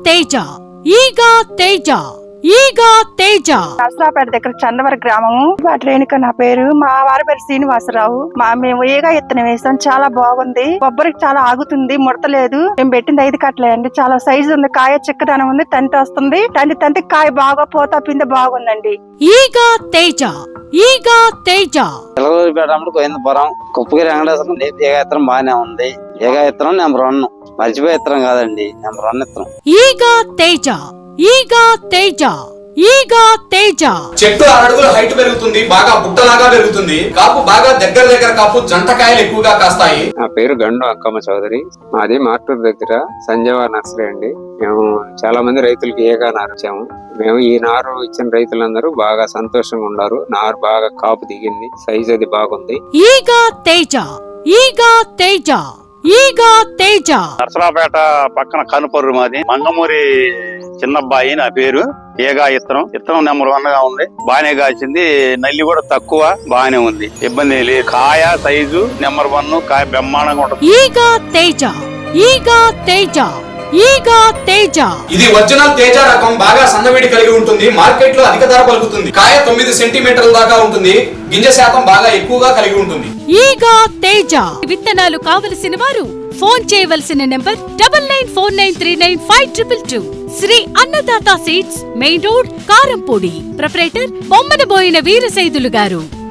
తేజ ఈగా తేజ ఈగా తేజ నర్సరావుపేట దగ్గర చందవర గ్రామము. రేణుక నా పేరు. మా వారి పేరు శ్రీనివాసరావు. మేము ఏగా ఇత్తనం వేసాం. చాలా బాగుంది. కొబ్బరికి చాలా ఆగుతుంది, ముడతలేదు. మేము పెట్టింది 5 కట్టలే అండి. చాలా సైజు ఉంది. కాయ చిక్కదనం ఉంది. తంతి వస్తుంది. తంతి కాయ బాగా పోతా పిండి బాగుందండి. ఈగా తేజ ఈగా తేజ గోవిందపురం కుప్పగిరి వెంకటేశ్వరం ఏగాయత్రం బాగానే ఉంది. ఏగాయత్రం నెంబర్ 1 మర్చిపోయే ఇత్తనం కాదండి, నెంబర్ 1 ఇత్తనం. ఈగా తేజ ఈగా తేజ ఈగా తేజ. చెట్టు 6 అడుగుల హైట్ పెరుగుతుంది, బాగా బుట్టలాగా పెరుగుతుంది. కాపు బాగా దగ్గర కాపు, జంటకాయలు ఎక్కువగా కాస్తాయి. నా పేరు గండు అక్కమ్మ చౌదరి. మాది మార్టూర్ దగ్గర సంజీవ నర్సరీ అండి. మేము చాలా మంది రైతులకి ఏగా నారు ఇచ్చాము. మేము ఈ నారు ఇచ్చిన రైతులందరూ బాగా సంతోషంగా ఉన్నారు. నారు బాగా కాపు దిగింది, సైజ్ అది బాగుంది. ఈగా తేజ ఈగా తేజ ఈగా తేజ. నర్సరావుపేట పక్కన కనుపర్రు మాది. మంగమూరి చిన్నబ్బాయి నా పేరు. ఏగా ఇత్తనం నెంబర్ 1 గా ఉంది. బాగానే కాసింది. నల్లి కూడా తక్కువ, బాగానే ఉంది. ఇబ్బంది లేదు. కాయ సైజు నెంబర్ 1, కాయ బ్రహ్మాండంగా ఉంటుంది. ఈగా తేజ ఈగా తేజ ఈగా తేజ. ఇది ఒరిజినల్ తేజ రకం. బాగా సన్నవేడి కలిగి ఉంటుంది. మార్కెట్ లో అధిక ధర పలుకుతుంది. కాయ 9 సెంటీమీటర్ల దాకా ఉంటుంది. గింజ శాతం బాగా ఎక్కువగా కలిగి ఉంటుంది. ఈగా తేజ. విత్తనాలు కావలసిన వారు ఫోన్ చేయవలసిన number 9949395222. Shri Annadata seeds, main road, Karempudi. Proprietor Bommanaboina Veerasaidulu గారు.